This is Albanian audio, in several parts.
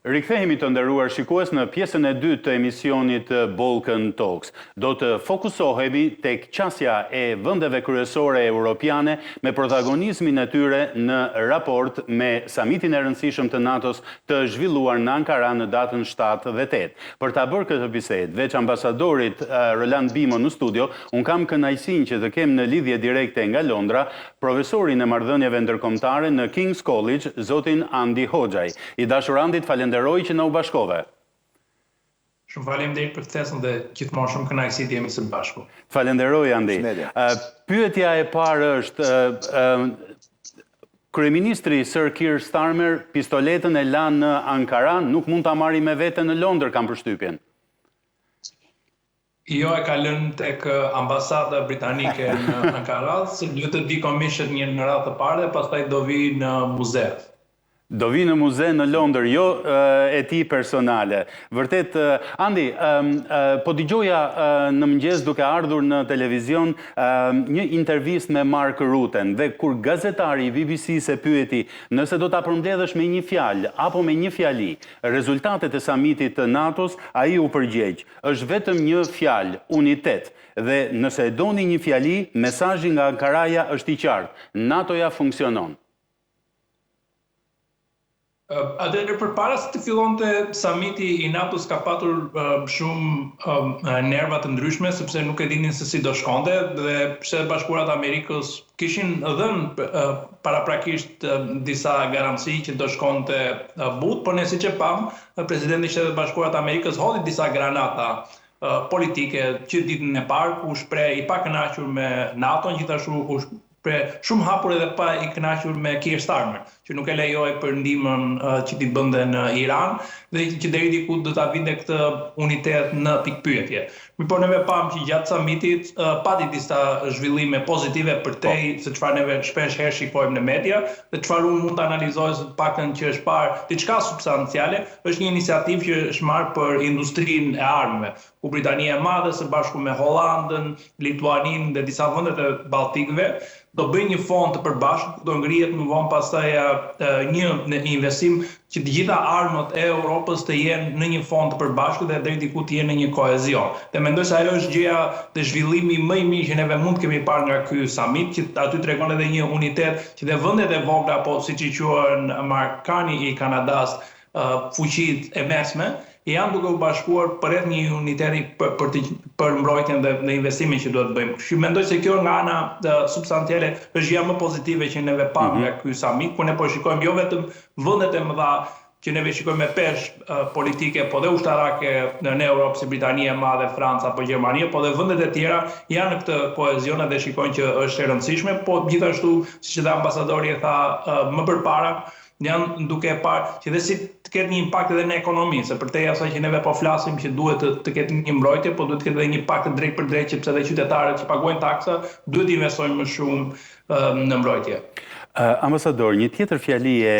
Rikthehemi të nderuar shikues në pjesën e dytë të emisionit Balkan Talks. Do të fokusohemi tek qasja e vendeve kryesore europiane me protagonizmin e tyre në raport me samitin e rëndësishëm të NATO-s të zhvilluar në Ankara në datën 7 dhe 8. Për ta bërë këtë bisedë, veç ambasadorit Roland Bimo në studio, un kam kënaqësinë që të kem në lidhje direkte nga Londra profesorin e marrëdhënieve ndërkombëtare në King's College, zotin Andi Hoxhaj. I dashur Andit, falenderoj që na u bashkove. Shumë faleminderit për ftesën dhe gjithmonë shumë kënaqësi të jemi së bashku. Falenderoj Andi. Pyetja e parë është Kryeministri Sir Keir Starmer pistoletën e la në Ankara, nuk mund ta marrë me vete në Londër, kam përshtypjen. Jo, e ka lënë tek ambasada britanike në Ankara, se duhet të decommission një në radhë të parë dhe pastaj do vi në muze. Do vi në muze në Londër, jo e ti personale. Vërtet, Andi, po dëgjoja në mëngjes duke ardhur në televizion një intervist me Mark Rutten, dhe kur gazetari i BBC-s e pyeti nëse do ta përmbledhësh me një fjalë apo me një fjali rezultatet e samitit të NATO-s, ai u përgjegj, është vetëm një fjalë, unitet. Dhe nëse e doni një fjali, mesazhi nga Ankaraja është i qartë, NATO-ja funksionon. Atëherë përpara se të fillonte samiti i NATO-s ka patur shumë nerva të ndryshme sepse nuk e dinin se si do shkonte dhe Shtetet Bashkuara të Amerikës kishin dhënë paraprakisht disa garanci që do shkonte butë, por ne siç e pam, presidenti i Shtetet Bashkuara të Amerikës hodhi disa granata politike që ditën e parë ku shpreh i pakënaqur me NATO-n, gjithashtu shumë hapur edhe pa i kënaqur me Keir Starmer, që nuk e lejoi për ndihmën që t'i bënte në Iran dhe që deri diku do ta vinte këtë unitet në pikpyetje. Por neve pam që gjatë samitit pati disa zhvillime pozitive përtej se çfarë neve shpesh herë shikojmë në media dhe çfarë unë mund të analizoj së paktën që është parë diçka substanciale, është një iniciativë që është marrë për industrinë e armëve, ku Britania e Madhe së bashku me Hollandën, Lituaninë dhe disa vendet e Balltikëve do bëjnë një fond të përbashkët, do ngrihet më vonë pastaj një investim që të gjitha armët e Europës të jenë në një fond të përbashkët dhe deri diku të jenë në një kohezion. Dhe mendoj se ajo është gjëja dhe zhvillimi më i mirë që neve mund të kemi parë nga ky summit, që aty tregon edhe një unitet që dhe vendet e vogla, apo siç i quhen Markani i Kanadas, fuqitë e mesme, janë duke u bashkuar përreth një uniteti për mbrojtjen dhe investimin që duhet bëjmë. Kështu mendoj se kjo nga ana substanciale është gjëja më pozitive që neve pam nga ky summit, ku ne po shikojmë jo vetëm vendet e mëdha që neve shikojmë me peshë politike, po dhe ushtarake në Europë si Britania e Madhe, Franca apo Gjermania, po dhe vendet e tjera janë në këtë kohezion dhe shikojnë që është e rëndësishme, po gjithashtu, siç edhe ambasadori e tha më përpara, janë duke parë që dhe si të ketë një impakt edhe në ekonomi, se përtej asaj që neve po flasim që duhet të ketë një mbrojtje, po duhet të ketë edhe një impakt drejt për drejt, sepse edhe qytetarët që paguajnë taksa duhet të investojnë më shumë në mbrojtje. Ambasador, një tjetër fjali e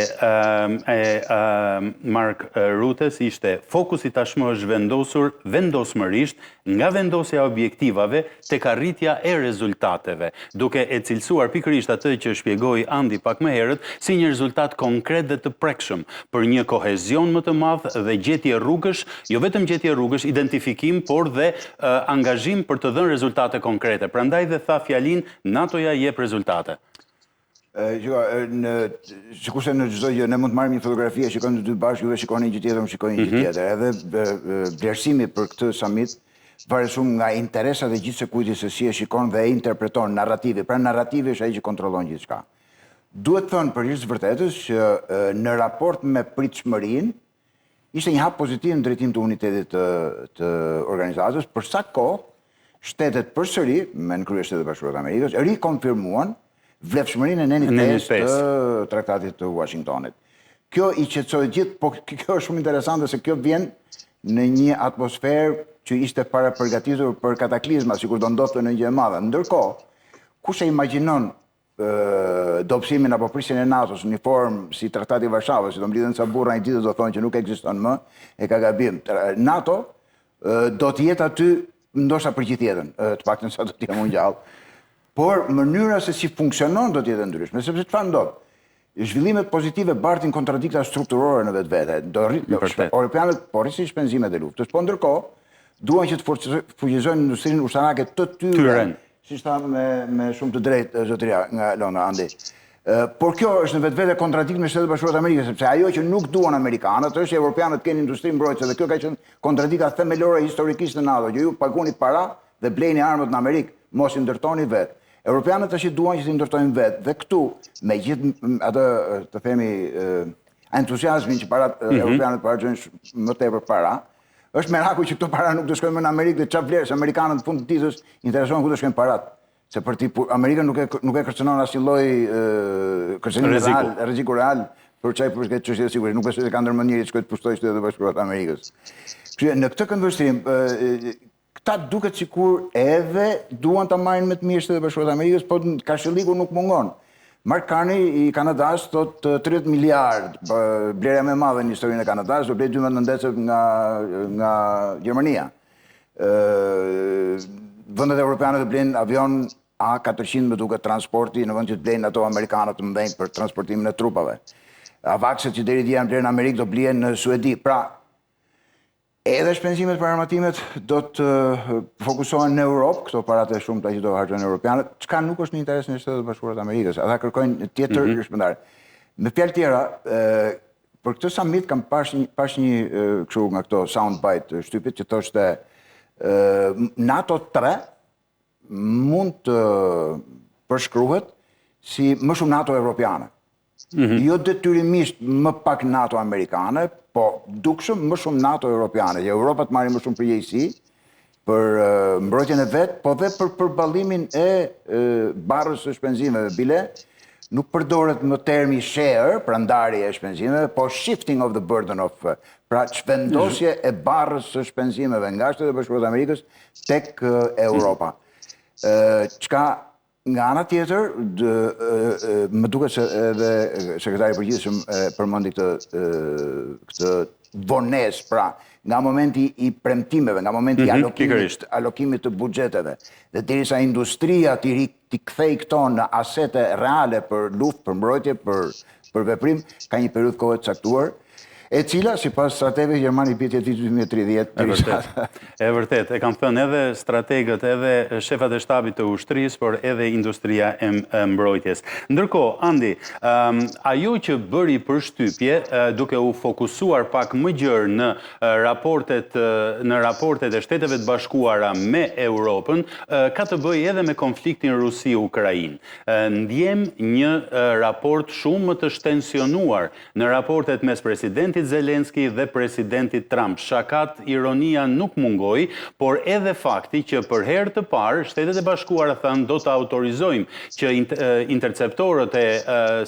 Mark Ruttes ishte fokusi tashmë është vendosur vendosmërisht nga vendosja e objektivave tek arritja e rezultateve, duke e cilësuar pikërisht atë që shpjegoi Andi pak më herët si një rezultat konkret dhe të prekshëm për një kohezion më të madh dhe gjetje rrugësh, jo vetëm gjetje rrugësh, identifikim, por dhe angazhim për të dhënë rezultate konkrete. Prandaj dhe tha fjalin NATO-ja jep rezultate. Sikurse në çdo gjë ne mund të marrim një fotografi, shikojmë të dy bashkë, juve shikoni gjë tjetër, unë shikoj një gjë tjetër. Edhe vlerësimi për këtë summit varet shumë nga interesat e gjithë sekujti se si e shikon dhe e interpreton narrativi. Pra narrativi është ai që kontrollon gjithçka. Duhet thënë për gjithë vërtetës që në raport me pritshmërinë ishte një hap pozitiv në drejtim të unitetit të organizatës, për sa kohë shtetet përsëri, me nënkrye Shtetet Bashkuara të Amerikës, rikonfirmuan vlefshmërinë e nenit 5 të traktatit të Washingtonit. Kjo i qetësoi gjithë, po kjo është shumë interesante se kjo vjen në një atmosferë që ishte para përgatitur për kataklizma, sikur do ndodhte në një gjë e madhe. Ndërkohë, kush e imagjinon dobësimin apo prisjen e NATO-s në një formë si Traktati i Varshavës, që do mblidhen sa burra një ditë do thonë që nuk ekziston më, e ka gabim. NATO do të jetë aty ndoshta për gjithë jetën, të paktën sa do të jetë mundial. Por mënyra se si funksionon do të jetë ndryshme, sepse çfarë ndodh? zhvillimet pozitive bartin kontradikta strukturore në vetvete. Europianët po rrisin shpenzimet e luftës, po ndërkohë duan që të fuqizojnë industrinë ushtarake të tyre, si tha me shumë të drejtë zotëria nga Londra, Andi. Por kjo është në vetvete kontradikt me Shtetet Bashkuara të Amerikës, sepse ajo që nuk duan amerikanët është që europianët kenë industri mbrojtëse dhe kjo ka qenë kontradikta themelore historikisht në NATO, që ju paguni para dhe blejni armët në Amerikë, mos i ndërtoni vetë. Europianët tash duan që t'i ndërtojnë vetë dhe këtu me gjithë atë të themi entuziazmin që europianët paragjojnë më tepër para, është merakull që këto para nuk do shkojnë më në Amerikë dhe çfarë vlerë se amerikanët në fund të ditës interesohen ku do shkojnë parat. Se për Amerika nuk e kërcënon asnjë lloj kërcënimi real, rreziku real për çaj për këtë çështje sigurisht, nuk besoj se ka ndërmend njëri të shkojë të pushtojë Shtetet Bashkuara të Amerikës. Kështu në këtë këndvështrim këta duket sikur edhe duan ta marrin më të mirë Shtetet Bashkuara të Amerikës, po kashilliku nuk mungon. Mark Carney I Kanadas thot 30 miliard, blerja më e madhe në historinë e Kanadas, do blej 12 ndecet nga Gjermania. Vendet evropiane të blejnë avion A400 me duket transporti në vend që të blejnë ato amerikanët të mëdhenj për transportimin e trupave. Avakset që deri dje janë blerë në Amerikë do blihen në Suedi. Pra, edhe shpenzimet për armatimet do të fokusohen në Europë, këto parate shumë të që do harxojnë europianët, çka nuk është në interes në Shtetet Bashkuara të Amerikës. Ata kërkojnë tjetër shpërndare. Me fjalë tjera, për këtë summit kam pash një kështu nga këto soundbite shtypit që thoshte NATO 3 mund të përshkruhet si më shumë NATO evropiane. Jo detyrimisht më pak NATO amerikane, po dukshëm më shumë NATO europiane. Që Europa të marrë më shumë përgjegjësi për mbrojtjen e vet, po dhe për përballimin e barrës së shpenzimeve. Bile nuk përdoret më termi share, pra ndarje e shpenzimeve, po shifting of the burden of, pra çvendosje e barrës së shpenzimeve nga Shtetet Bashkuara të Amerikës tek Europa. Çka nga ana tjetër, më duket se edhe sekretari I përgjithshëm përmendi këtë vonesë, pra nga momenti I premtimeve, nga momenti I allokimit të buxheteve, dhe derisa industria t'i kthej këto në asete reale për luftë, për mbrojtje, për veprim, ka një periudhë kohe të caktuar, e cila, sipas strategëve Gjermani bie vitit 2030. E vërtet, e kam thënë edhe strategët, edhe shefat e shtabit të ushtrisë, por edhe industria e mbrojtjes. Ndërkohë, Andi, ajo që bëri përshtypje, duke u fokusuar pak më gjerë në raportet e Shteteve të Bashkuara me Europën, ka të bëjë edhe me konfliktin Rusi-Ukrainë. Ndjem një raport shumë më të shtensionuar në raportet mes presidentit Zelenski dhe presidentit Trump. Shakat, ironia nuk mungoi, por edhe fakti që për herë të parë Shtetet e Bashkuara thënë do të autorizojmë që interceptorët e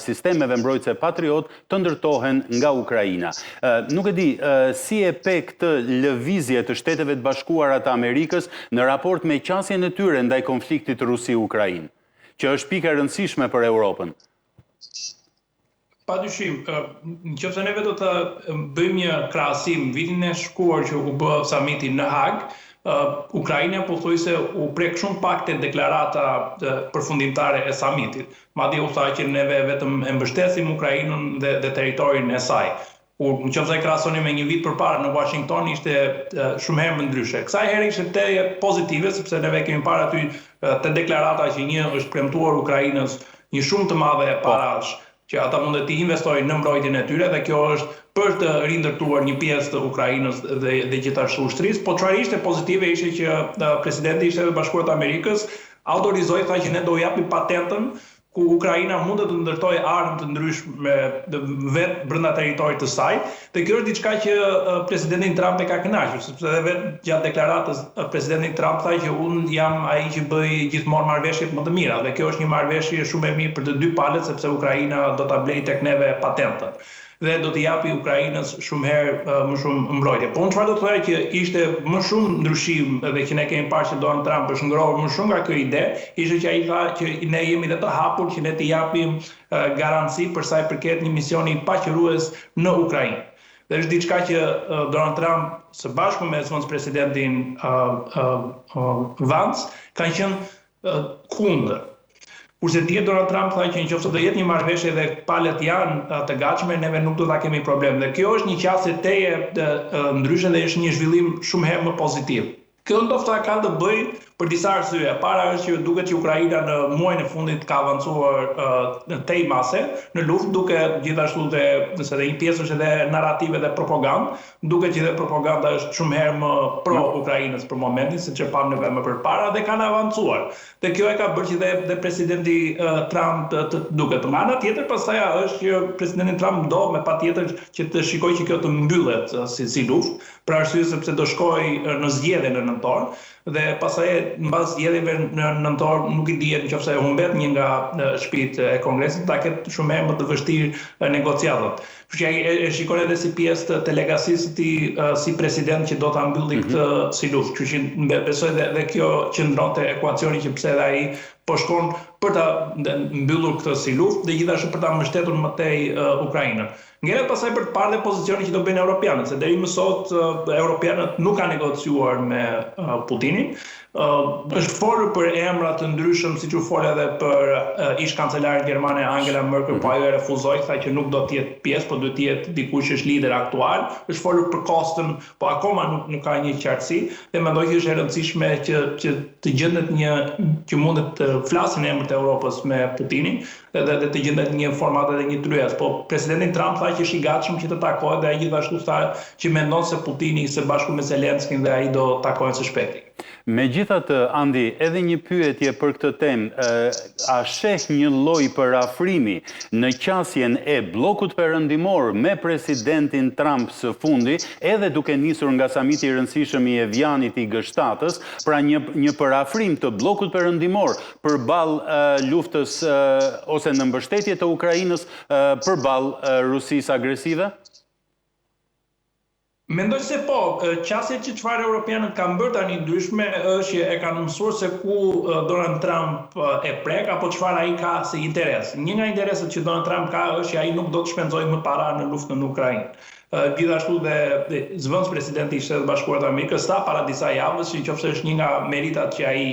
sistemeve mbrojtëse Patriot të ndërtohen nga Ukraina. Nuk e di, si e pe këtë lëvizje të Shteteve të Bashkuara të Amerikës në raport me qasjen e tyre ndaj konfliktit Rusi-Ukrainë, që është pikë e rëndësishme për Europën. Padyshim, nëse neve do të bëjmë një krahasim vitin e shkuar që u bë samiti në Hag, Ukraina pothuajse u prek shumë pak te deklarata përfundimtare e samitit. Madje u tha që neve vetëm e mbështesim Ukrainën dhe territorin e saj. Nëse krahasoni me një vit përpara në Washington ishte shumë herë më ndryshe. Kësaj herë ishte te pozitive sepse neve kemi parë aty te deklarata që një është premtuar Ukrainës një shumë të madhe e parash që ata mundet të investojnë në mbrojtjen e tyre dhe kjo është për të rindërtuar një pjesë të Ukrainës dhe gjithashtu ushtrisë, po çfarë ishte pozitive ishte që presidenti I Shtetit Bashkuar të Amerikës autorizoi, tha që ne do japim patentën ku Ukraina mund të ndërtojë armë të ndryshme vetë brenda territorit të saj, dhe kjo është diçka që presidentin Trump e ka kënaqur, sepse edhe vetë gjatë deklaratës presidenti Trump tha që unë jam ai që bëj gjithmonë marrëveshjet më të mira, dhe kjo është një marrëveshje shumë e mirë për të dy palët sepse Ukraina do ta blejë tek neve patentën dhe do t'i japi Ukrainës shumë herë më shumë mbrojtje. Po unë çfarë do të thoya që ishte më shumë ndryshim dhe që ne kemi parë që Donald Trump është ngrohur më shumë nga kjo ide, ishte që ai tha që ne jemi dhe të hapur që ne t'i japim garanci për sa I përket një misioni paqërues në Ukrainë. Dhe është diçka që Donald Trump së bashku me presidentin Vance kanë qenë kundër. Kurse dje Donald Trump tha që nëse do jetë një marrëveshje dhe palët janë të gatshme, neve nuk do ta kemi problem. Dhe kjo është një qasje teje ndryshe dhe është një zhvillim shumë herë më pozitiv. Kjo ndoshta ka të bëjë për disa arsye. Para është që duket që Ukraina në muajin e fundit ka avancuar tej mase në luftë, duke gjithashtu dhe nëse dhe një pjesë është edhe narrative dhe propagandë, duket që dhe propaganda është shumë herë më pro-Ukrainës për momentin, siç e pam neve më përpara dhe kanë avancuar. Dhe kjo e ka bërë që dhe presidenti Trump të duket. Nga ana tjetër, pastaj është që presidenti Trump do me patjetër që të shikojë që kjo të mbyllet si luftë, për arsye sepse do shkojë në zgjedhje në nëntor dhe pastaj mbas zgjedhjeve në nëntor nuk i dihet nëse humbet një nga shtëpitë e Kongresit, ta ketë shumë herë më të vështirë negociatat. Kështu që ai e shikon edhe si pjesë të legasisë të si president që do ta mbylli këtë si luftë. Kështu që besoj dhe kjo qëndronte ekuacioni që pse edhe ai po shkon për ta mbyllur këtë si luftë dhe gjithashtu për ta mbështetur më tej Ukrainën. Ngjelet pasaj për të parë dhe pozicioni që do bëjnë europianët, se deri më sot europianët nuk kanë negociuar me Putinin. Është folur për emra të ndryshëm, siç u fol edhe për ish-kancelarin gjermane Angela Merkel, po ajo e refuzoi, tha që nuk do të jetë pjesë, po duhet të jetë dikush që është lider aktual. Është folur për kostën, po akoma nuk ka një qartësi dhe mendoj që është e rëndësishme që të gjendet një që mundet të flasin emrat e Europës me Putinin dhe të gjendet një format edhe një tryez. Po presidenti Trump tha që është i gatshëm që të takohet dhe ai gjithashtu tha që mendon se Putini së bashku me Zelenskin dhe ai do takohen së shpejti. Megjithatë, Andi, edhe një pyetje për këtë temë, a sheh një lloj parafrimi në qasjen e bllokut perëndimor me presidentin Trump së fundi, edhe duke nisur nga samiti i rëndësishëm i Evianit i G7-s, pra një parafrim të bllokut perëndimor përballë luftës ose në mbështetje të Ukrainës përballë Rusisë agresive? Mendoj se po, qasjet që çfarë europianët kanë bërë tani ndryshme është që e kanë mësuar se ku Donald Trump e prek apo çfarë ai ka si interes. Një nga interesat që Donald Trump ka është që ai nuk do të shpenzojë më para në luftën në Ukrainë. Gjithashtu dhe zëvendës presidenti i Shtetit Bashkuar të Amerikës tha para disa javësh që nëse është një nga meritat që ai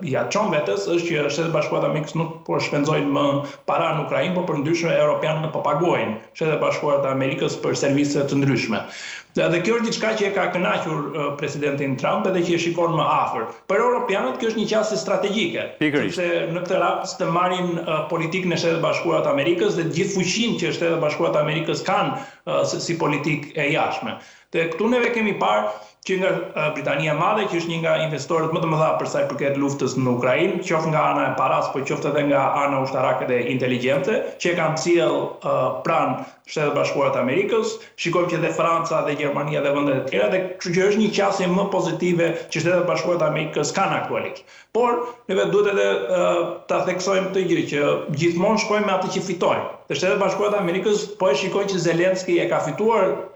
ja çon vetes është që Shtetet Bashkuar të Amerikës nuk po shpenzojnë më para në Ukrainë, por përndryshe europianët po paguajnë Shtetet Bashkuara të Amerikës për servise të ndryshme. Dhe kjo është diçka që e ka kënaqur presidentin Trump edhe që e shikon më afër. Për europianët kjo është një qasje strategjike, sepse në këtë rast të marrin politikën e Shtetit Bashkuar të Amerikës dhe gjithë fuqinë që Shtetet Bashkuara të Amerikës kanë si politikë e jashtme. Dhe këtu neve kemi parë që nga Britania e Madhe, që është një nga investorët më të mëdha për sa i përket luftës në Ukrainë, qoftë nga ana e paras, po qoftë edhe nga ana ushtarake dhe inteligjente, që e kanë sjell pranë Shtetet Bashkuara të Amerikës. Shikojmë që dhe Franca dhe Gjermania dhe vendet e tjera, dhe që është një qasje më pozitive që Shtetet Bashkuara të Amerikës kanë aktualisht. Por neve duhet edhe ta theksojmë këtë gjë që gjithmonë shkojmë me atë që fitojmë. Dhe Shtetet Bashkuara të Amerikës po e shikojnë që Zelenski e ka fituar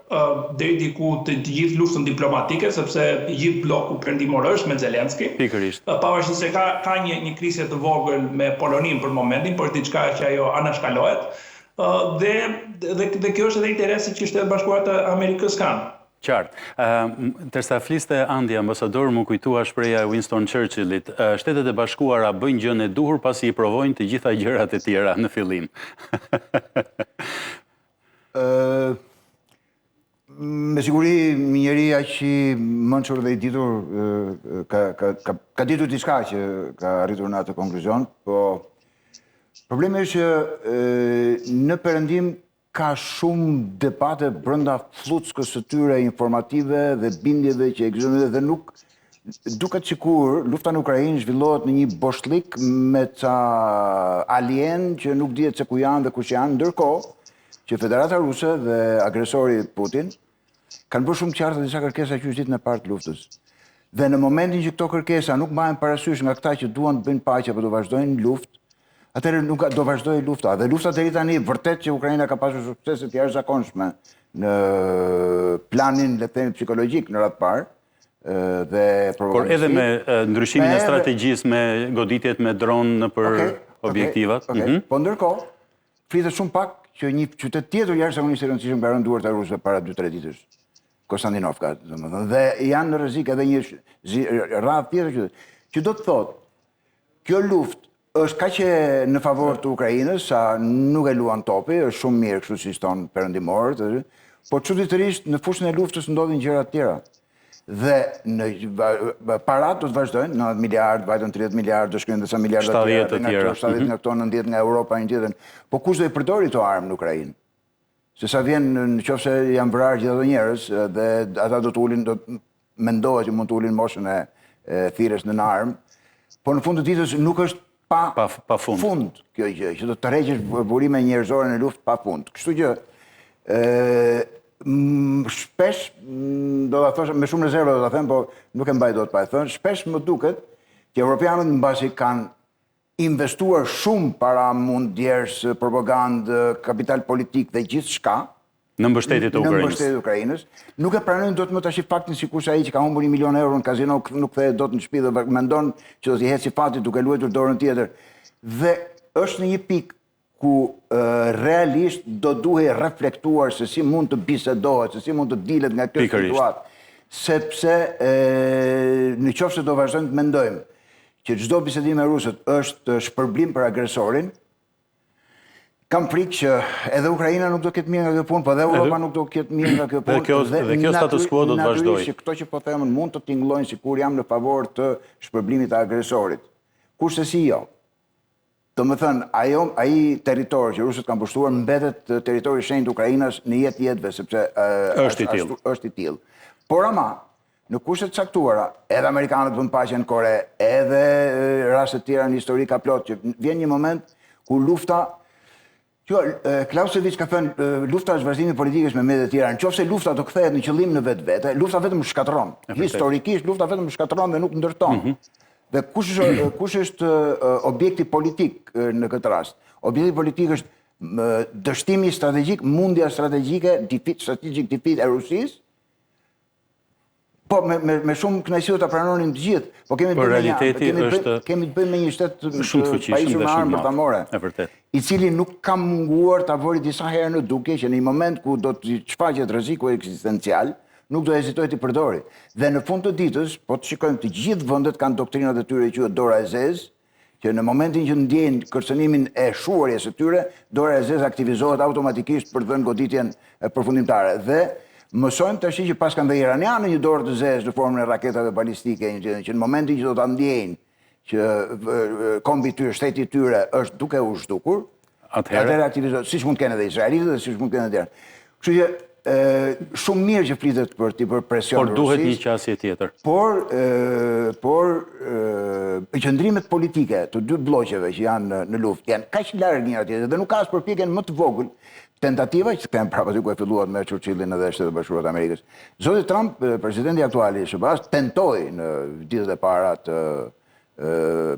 deri diku të gjithë luftën diplomatike, sepse gjithë bloku perëndimor është me Zelenski. Pikërisht. Pavarësisht se ka një krisje të vogël me Poloninë për momentin, por diçka që ajo anashkalohet. Dhe kjo është edhe interesi që Shtetet Bashkuara të Amerikës kanë. Qartë. Tërsa fliste Andi, ambasador, më kujtua shpreha e Winston Churchillit. Shtetet e Bashkuara bëjnë gjën e duhur pasi i provojnë të gjitha gjërat e tjera në fillim. Me siguri, njëri aq i mençur dhe i ditur ka ditur diçka që ka arritur në atë konkluzion, po problemi është që në perëndim ka shumë debate brenda fluckës së tyre informative dhe bindjeve që ekzistojnë dhe nuk duket sikur lufta në Ukrainë zhvillohet në një boshlik me ca alien që nuk dihet se ku janë dhe kush janë, ndërkohë që Federata Ruse dhe agresori Putin kanë bërë shumë qartë disa kërkesa që është ditën e parë të luftës. Dhe në momentin që këto kërkesa nuk mahen parasysh nga këta që duan të bëjnë paqe apo do vazhdojnë luftë, atëherë nuk do vazhdojë lufta. Dhe lufta deri tani vërtet që Ukraina ka pasur suksese të jashtëzakonshme në planin, le të themi, psikologjik në radhë parë dhe por edhe me ndryshimin e strategjisë me goditjet me dronë nëpër objektivat. Po ndërkohë, flitet shumë pak që një qytet tjetër jashtëzakonisht i rëndësishëm ka rënë duart e rusëve para 2-3 ditësh. Konstantinovka, domethënë, dhe janë në rrezik edhe një radhë tjetër qytet. Që do të thotë, kjo luftë është kaq e në favor të Ukrainës, sa nuk e luan topi, është shumë mirë kështu si thon perëndimorët, po çuditërisht në fushën e luftës ndodhin gjëra të tjera. Dhe parat do të vazhdojnë, 90 miliard, vajtën 30 miliard, do shkojnë disa miliarda të tjera, 70 nga këto, 90 nga Europa, një tjetër. Po kush do i përdori këto armë në Ukrainë? Se sa vjen nëse janë vrarë gjithë ato njerëz dhe ata do të ulin, do mendohet që mund të ulin moshën e thirrjes në armë, po në fund të ditës nuk është pa fund kjo gjë, që do të tërheqësh burime njerëzore në luftë pa fund. Kështu që shpesh, do ta thosh me shumë rezervë do ta them, po nuk e mbaj dot pa e thënë, shpesh më duket që europianët mbasi kanë investuar shumë para mundjes, propagandë, kapital politik dhe gjithçka në mbështetje të Ukrainës. Në mbështetje të Ukrainës. Nuk e pranojnë dot më tash faktin sikur ai që ka humbur 1 milion euro në kazino nuk kthehet dot në shtëpi dhe mendon që do t'i heci fati duke luajtur dorën tjetër. Dhe është në një pikë ku realisht do duhej reflektuar se si mund të bisedohet, se si mund të dilet nga kjo situatë. Sepse nëse do vazhdojmë të mendojmë që çdo bisedim me rusët është shpërblim për agresorin, kam frikë që edhe Ukraina nuk do ketë mirë nga kjo punë, po edhe Europa nuk do ketë mirë nga kjo punë. Dhe kjo status quo do të vazhdojë. Natyrisht që këto që po themën mund të tingëllojnë sikur jam në favor të shpërblimit të agresorit. Kurse si jo. Domethënë, ai territor që rusët kanë pushtuar mbetet territori i shenjtë të Ukrainës në jetëve, sepse është i tillë. Por ama, në kushtet caktuara, edhe amerikanët bën paqe në Kore, edhe raste të tjera në histori ka plot që vjen një moment ku lufta Clausewitz ka thënë, lufta është vazhdimi politikës me mete të tjera. Nëse lufta do kthehet në qëllim në vetvete, lufta vetëm shkatërron. Historikisht lufta vetëm shkatërron dhe nuk ndërton. Dhe kush është objekti politik në këtë rast? Objekti politik është dështimi strategjik, mundja strategjike, strategic defeat e Rusisë. Po, me shumë kënaqësi do ta pranonin të gjithë, po kemi të bëjmë me një shtet të pajisur me armë bërtamore, i cili nuk ka munguar ta vori disa herë në duke që në një moment ku do të shfaqet rreziku eksistencial, nuk do hezitoj të përdori. Dhe në fund të ditës, po të shikojmë të gjithë vendet kanë doktrinat e tyre që quhet dora e zezë, që në momentin që ndjejnë kërcënimin e shuarjes së tyre, dora e zezë aktivizohet automatikisht për të dhënë goditjen përfundimtare. Dhe mësojmë tash që pas kanë dhe iranianë një dorë të zezë në formën e raketave balistike, që në momentin që do ta ndjejnë që kombi tyre, shteti i tyre është duke u zhdukur, atëherë aktivizohet, siç mund të kenë edhe izraelitët dhe siç mund të kenë edhe tjerë. Kështu që shumë mirë që flitet për presion Rusisë. Por duhet një qasje tjetër. Por qëndrimet politike të dy bloqeve që janë në luftë janë kaq larg njëra tjetrës dhe nuk ka as përpjekjen më të vogël tentativa që kemi prapë aty ku e filluat me Churchillin edhe Shtetet Bashkuara të Amerikës. Zoti Trump, presidenti aktuali i SBA-s, tentoi në ditët e para të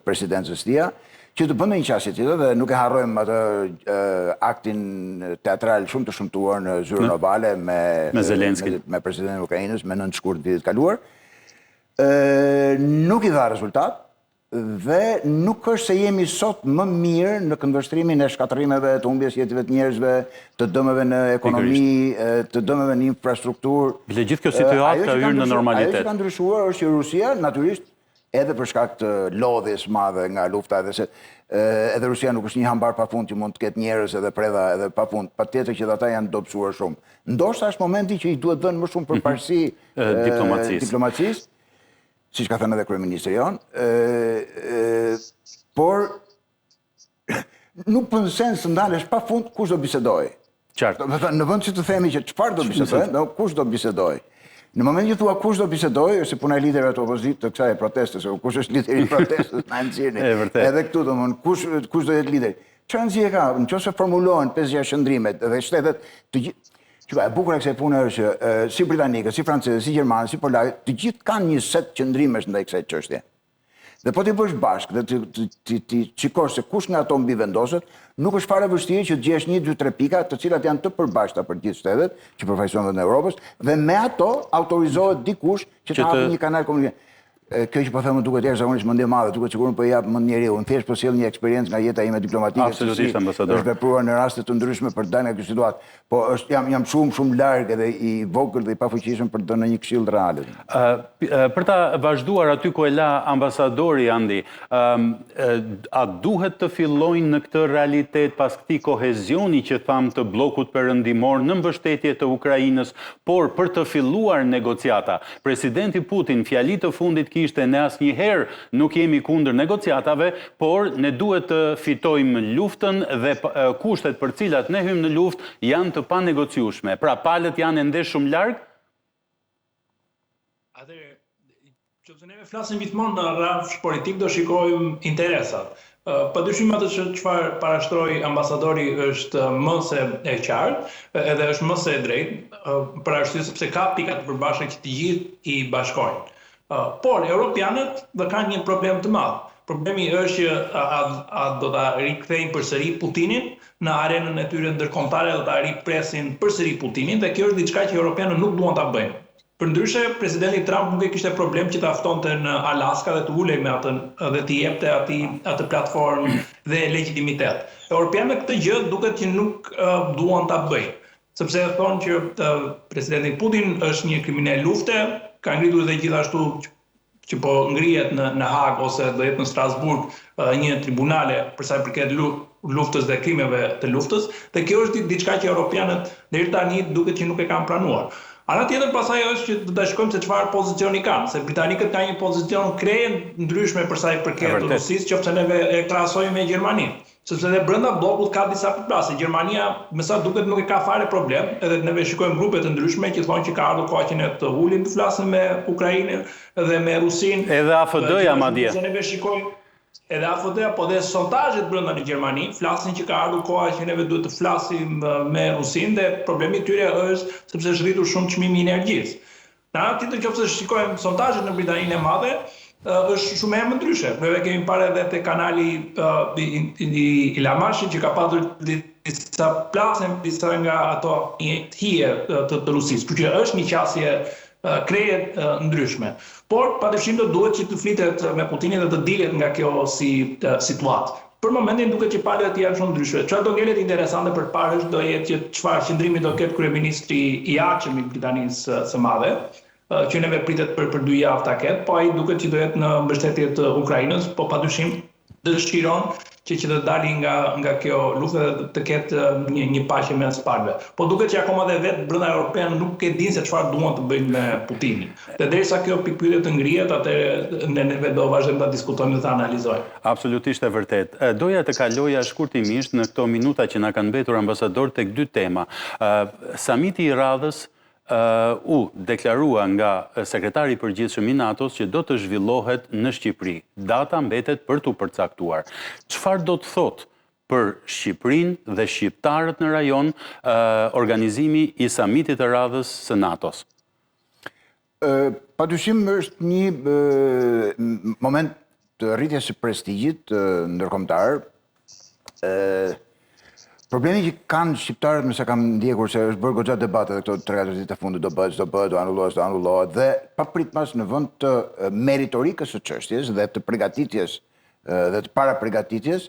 presidencës tij që të bëndë një qasje tjetër dhe nuk e harrojmë atë aktin teatral shumë të shëmtuar në zyrën ovale me Zelenskin, me presidentin e Ukrainës me 9 shkurt vitit kaluar. Nuk i dha rezultat dhe nuk është se jemi sot më mirë në këndvështrimin e shkatërimeve, të humbjes jetëve të njerëzve, të dëmeve në ekonomi, të dëmeve në infrastrukturë. Bile gjithë kjo situatë ka hyrë në normalitet. Ajo që ka ndryshuar është që Rusia natyrisht edhe për shkak të lodhjes madhe nga lufta, edhe Rusia nuk është një hambar pafund që mund të ketë njerëz edhe predha edhe pafund, patjetër që ata janë dobësuar shumë. Ndoshta është momenti që i duhet dhënë më shumë përparësi diplomacisë, siç ka thënë edhe kryeministri jon, por nuk bën sens të ndalesh pafund kush do bisedoj. Qartë. Në vend që të themi që çfarë do bisedoj, kush do bisedoj. Në momentin që thua kush do bisedoj, është puna e liderëve të opozitë të kësaj proteste, se kush është lideri i protestës, na nxjerrni. Edhe këtu domthon kush do jetë lideri. Çfarë nxjerrje ka? Nëse formulohen 5-6 qendrimet dhe shtetet të gjithë. Çka e bukur e kësaj pune është që si britanikët, si francezët, si gjermanët, si polakët, të gjithë kanë një set qendrimesh ndaj kësaj çështje. Dhe po ti bësh bashkë dhe ti shikosh se kush nga ato mbi vendoset, nuk është fare vështirë që të gjesh 1-2-3 pika të cilat janë të përbashkëta për gjithë shtetet që përfaqësojnë në Europës dhe me ato autorizohet dikush që të hapë një kanal komunikimi. kjo që po them duket jashtëzakonisht mendje madhe, duket sikur po jap mend njeriu. Unë thjesht po sjell një eksperiencë nga jeta ime diplomatike. Absolutisht, ambasador. Është vepruar në raste të ndryshme për të dalë nga kjo situatë. Po jam shumë larg edhe i vogël dhe i pafuqishëm për të dhënë një këshill reale. Për ta vazhduar aty ku e la ambasadori Andi, a duhet të fillojnë në këtë realitet pas këtij kohezioni që tham të bllokut perëndimor në mbështetje të Ukrainës, por për të filluar negociata. Presidenti Putin fjalit të fundit kishte ne asnjëherë nuk jemi kundër negociatave, por ne duhet të fitojmë luftën dhe kushtet për cilat ne hymë në luftë janë të panegociueshme. Pra palët janë ende shumë larg. Atëherë, nëse ne flasim gjithmonë në rrafsh politik do shikojmë interesat. Padyshim atë çfarë parashtroi ambasadori është më se e qartë edhe është më se e drejtë për arsye sepse ka pika të përbashkëta që të gjithë i bashkojnë. Por europianët do kanë një problem të madh. Problemi është që a do ta rikthejnë përsëri Putinin në arenën e tyre ndërkombëtare, do ta ripresin përsëri Putinin dhe kjo është diçka që europianët nuk duan ta bëjnë. Përndryshe, presidenti Trump nuk e kishte problem që ta ftonte në Alaska dhe të ulej me atë dhe të jepte atë platformë dhe legitimitet. Europianët këtë gjë duket që nuk duan ta bëjnë, sepse thonë që presidenti Putin është një kriminal lufte, ka ngritur dhe gjithashtu që po ngrihet në Hag ose do jetë në Strasburg një tribunale për sa i përket luftës dhe krimeve të luftës, dhe kjo është diçka që europianët deri tani duket që nuk e kanë pranuar. Ana tjetër pasaj është që do ta shikojmë se çfarë pozicioni kanë, se britanikët kanë një pozicion krejë ndryshme për sa i përket Rusisë, qoftë neve e krahasojmë me Gjermaninë. Sepse edhe brenda bllokut ka disa përplasje. Gjermania me sa duket nuk e ka fare problem, edhe neve shikojmë grupe të ndryshme që thonë që ka ardhur koha që ne të ulim të flasim me Ukrainën dhe me Rusinë. Edhe AFD-ja madje. Neve shikojmë edhe AFD-ja, po dhe sondazhet brenda në Gjermani flasin që ka ardhur koha që neve duhet të flasim me Rusinë dhe problemi i tyre është sepse është rritur shumë çmimi i energjisë. Në anë tjetër nëse shikojmë sondazhet në Britaninë e Madhe, është shumë më ndryshe. Ne kemi parë edhe te kanali i Lamashit që ka pasur disa plasë, disa nga ato hije të Rusisë. Kështu që është një qasje krejet ndryshme. Por padyshim do duhet që të flitet me Putinin dhe të dilet nga kjo si situatë. Për momentin duket që palët janë shumë ndryshme. Çfarë do ngjelet interesante për parë është do jetë që çfarë qëndrimi do ketë kryeministri i ardhshëm i Britanisë së Madhe, që neve pritet për 2 javë ta ketë, po ai duket që do jetë në mbështetje të Ukrainës, po padyshim dëshiron që të dali nga kjo luftë dhe të ketë një paqe mes palëve. Po duket që akoma dhe vetë brenda europian nuk e dinë se çfarë duan të bëjnë me Putinin. Dhe derisa kjo pikpyetje të ngrihet, atëherë ne do vazhdojmë ta diskutojmë dhe ta analizojmë. Absolutisht e vërtet. Doja të kaloja shkurtimisht në këto minuta që na kanë mbetur ambasador tek 2 tema. Samiti i radhës deklarua nga sekretari i përgjithshëm i NATO-s që do të zhvillohet në Shqipëri. Data mbetet për t'u përcaktuar. Çfarë do të thotë për Shqipërinë dhe shqiptarët në rajon organizimi i samitit të radhës së NATO-s? Padyshim është një moment të rritjes së prestigjit ndërkombëtar. Problemi që kanë shqiptarët, me sa kam ndjekur se është bërë goxha debate dhe këto 3-4 ditë të fundit do bëhet, do anullohet, dhe papritmas në vend të meritorikës së çështjes dhe të përgatitjes dhe të paraprpërgatitjes,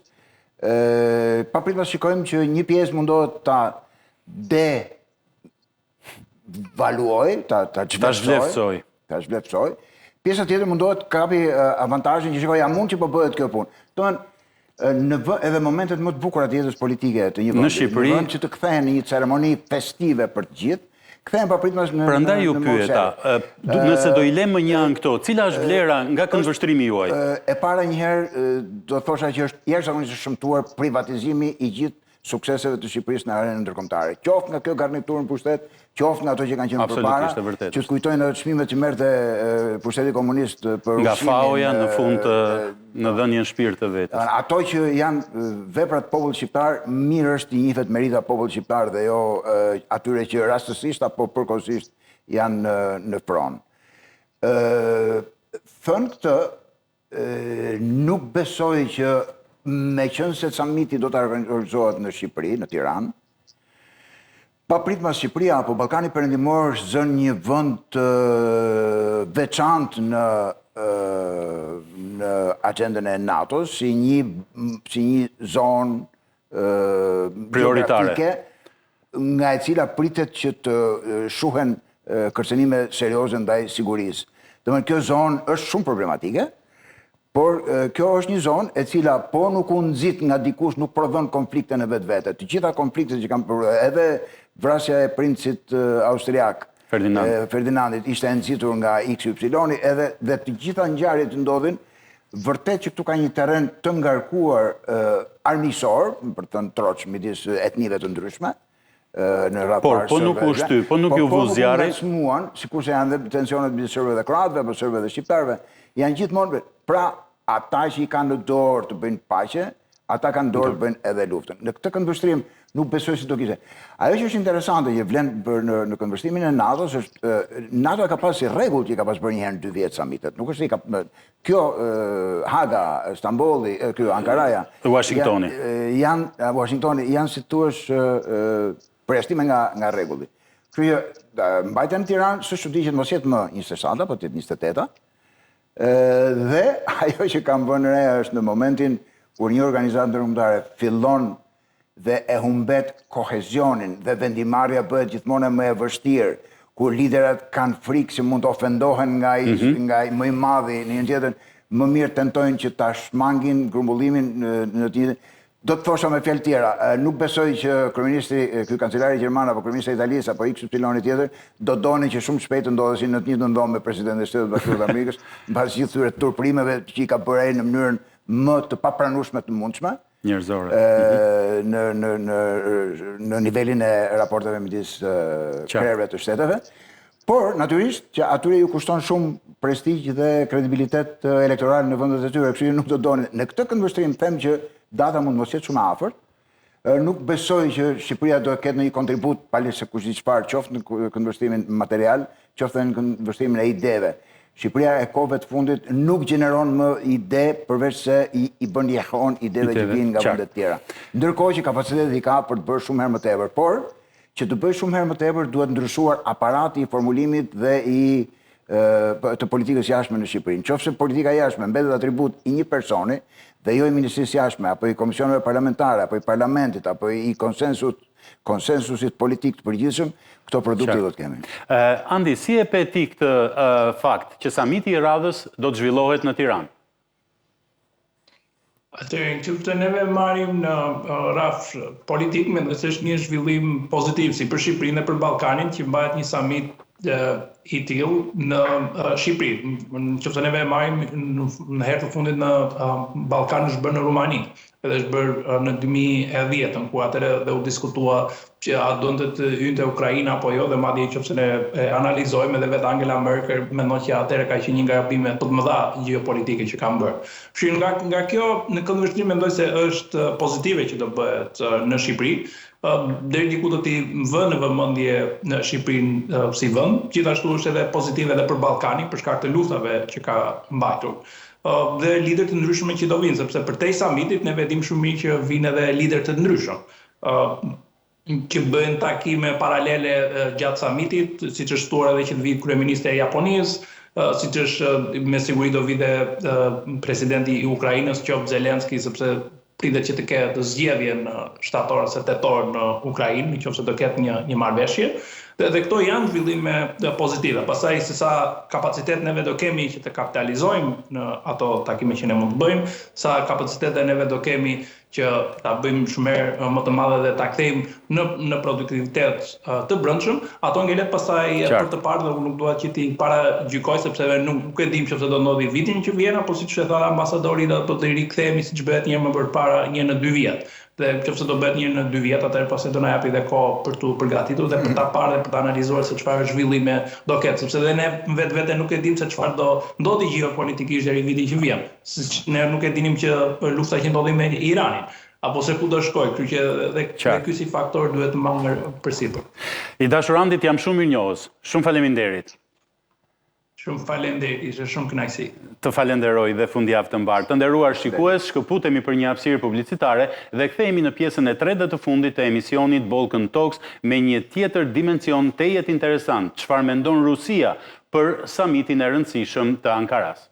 papritmas shikojmë që një pjesë mundohet ta devaluoj, ta zhvlerësoj. Pjesa tjetër mundohet kapi avantazhin që shikoj, a mund që po bëhet kjo punë. Edhe momentet më të bukura të jetës politike të një vendi, në vend që të kthehen në një ceremoni festive për të gjithë, kthehen papritmas në prandaj ju pyeta, nëse do i lëmë një anë këto, cila është vlera nga këndvështrimi juaj? E para njëherë do thosha që është jashtëzakonisht shëmtuar privatizimi i gjithë sukseseve të Shqipërisë në arenën ndërkombëtare. Qoftë nga kjo garniturë në pushtet, qoftë nga ato që kanë qenë përpara, që të kujtojnë edhe çmimet që merrte pushteti komunist për nga FAO-ja në fund në dhënien shpirt të vetes. Ato që janë veprat popullit shqiptar, mirë është i njihet merita popullit shqiptar dhe jo atyre që rastësisht apo përkohësisht janë në pronë. Thënë këtë, nuk besoj që me qënë se samiti do të organizohet në Shqipëri, në Tiranë, papritmas Shqipëria apo Ballkani Perëndimor është zënë një vend veçantë në në agendën e NATO-s si një zonë prioritare nga e cila pritet që të shuhen kërcënime serioze ndaj sigurisë. Domethënë kjo zonë është shumë problematike, por kjo është një zonë e cila po nuk u nxit nga dikush, nuk prodhon konflikte në vetvete. Të gjitha konfliktet që kanë edhe vrasja e princit austriak Ferdinandit ishte nxitur nga XY dhe të gjitha ngjarjet që ndodhin vërtet që këtu ka një terren të ngarkuar armiqësor, për të thënë troç midis etnive të ndryshme në raport. Po nuk u shty, po nuk ju vu zjarri. Po smuan, sikurse janë dhe tensionet midis serbëve dhe kroatëve, apo serbëve dhe shqiptarëve, janë gjithmonë. Pra, ata që i kanë në dorë të bëjnë paqe, ata kanë dorë të bëjnë edhe luftën. Në këtë këndvështrim nuk besoj se do kishte. Ajo që është interesante që vlen në këndvështrimin e NATO-s është NATO ka pas si rregull që ka pas bërë një herë në 2 vjet samitet. Nuk është se ka kjo Haga, Stambolli, kjo Ankaraja, Washingtoni janë si thuaç përjashtime nga rregulli. Kështu që mbajtja në Tiranë s'është çudi që mos jetë më 27, po të jetë 28. Dhe ajo që kam vënë re është në momentin kur një organizatë ndërkombëtare fillon dhe e humbet kohezionin dhe vendimarrja bëhet gjithmonë më e vështirë, kur liderat kanë frikë se mund të ofendohen nga më i madhi në një tjetër, më mirë tentojnë që ta shmangin grumbullimin në tjetër. Do të thosha me fjalë tjera, nuk besoj që kryeministri, ky kancelari gjerman apo kryeministri italisë apo XY tjetër do donin që shumë shpejt të ndodheshin në të njëjtën dhomë me presidentin e Shtetit Bashkuar të Amerikës, mbas gjithë këtyre turprimeve që i ka bërë ai në mënyrën më të papranueshme të mundshme. Njerëzore. Në nivelin e raporteve midis krerëve të shteteve. Por, natyrisht, që atyre ju kushton shumë prestigj dhe kredibilitet elektoral në vendet e tyre, kështu që nuk do donin. Në këtë këndvështrim them që data mund mos jetë shumë afërt. Nuk besoj që Shqipëria do të ketë një kontribut pali se kush di çfarë, qoftë në këndvështrimin material, qoftë në këndvështrimin e ideve. Shqipëria e kohëve të fundit nuk gjeneron më ide përveç se i bën jehon ideve që vijnë nga vendet tjera. Ndërkohë që kapacitetet i ka për të bërë shumë herë më tepër, por që të bëjë shumë herë më tepër duhet ndryshuar aparati i formulimit dhe të politikës jashtme në Shqipëri. Nëse politika jashtme mbetet atribut i një personi dhe jo i Ministrisë Jashtme, apo i komisioneve parlamentare, apo i parlamentit, apo i konsensusit politik të përgjithshëm, këto produkte do të kemi. Andi, si e pe ti këtë fakt që samiti i radhës do të zhvillohet në Tiranë? Atëherë, që neve marrim në rraf politik, mendoj se është një zhvillim pozitiv si për Shqipërinë dhe për Ballkanin që mbahet një samit i tillë në Shqipëri. Nëse neve marrim në herë të fundit në Ballkan është bërë në Rumani, edhe është bërë në 2010, ku atëherë dhe u diskutua që a donte të hynte Ukraina apo jo, dhe madje nëse ne analizojmë edhe vetë Angela Merkel mendon që atëherë ka qenë një nga gabimet më të mëdha gjeopolitike që kanë bërë. Kështu nga kjo në këndvështrim mendoj se është pozitive që do bëhet në Shqipëri. Deri diku do t'i vë në vëmendje në Shqipërinë si vend, gjithashtu është edhe pozitive edhe për Ballkanin për shkak të luftave që ka mbajtur. Dhe lider të ndryshëm që do vinë, sepse përtej samitit ne vedim shumë mirë që vinë edhe lider të ndryshëm që bëjnë takime paralele gjatë samitit, siç është thuar edhe që të vijë kryeministri i Japonisë, siç është me siguri do vijë presidenti i Ukrainës, qoftë Zelenski, sepse pritet që të ketë zgjedhje në shtator ose tetor në Ukrainë, nëse do ketë një marrëveshje. Dhe këto janë zhvillime pozitive. Pastaj se sa kapacitet neve do kemi që të kapitalizojmë në ato takime që ne mund të bëjmë, sa kapacitete neve do kemi që ta bëjmë shumë më të madhe dhe ta kthejmë në produktivitet të brendshëm, ato ngelet pastaj për të parë dhe nuk dua që ti paragjykoj sepse nuk e dim nëse do ndodhi vitin që vjen apo siç e tha ambasadori do të rikthehemi siç bëhet një më përpara një në 2 vjet. Dhe nëse do bëhet një në 2 vjet, atëherë pastaj do na japi dhe kohë për të përgatitur dhe për ta parë dhe për ta analizuar se çfarë zhvillime do ketë, sepse dhe ne vetvete nuk e dim se çfarë do ndodhi gjeopolitikisht deri viti që vjen. Siç ne nuk e dinim që lufta që ndodhi me Iranin, apo se ku do shkoj, kështu që dhe ky si faktor duhet të marrë përsipër. I dashur Andi, jam shumë mirënjohës. Shumë faleminderit. Shumë falenderit, ishte shumë kënaqësi. Të falenderoj dhe fundjavë të mbarë. Të nderuar shikues, shkëputemi për një hapësirë publicitare dhe kthehemi në pjesën e tretë dhe të fundit të emisionit Balkan Talks me një tjetër dimension tejet interesant, çfarë mendon Rusia për samitin e rëndësishëm të Ankaras.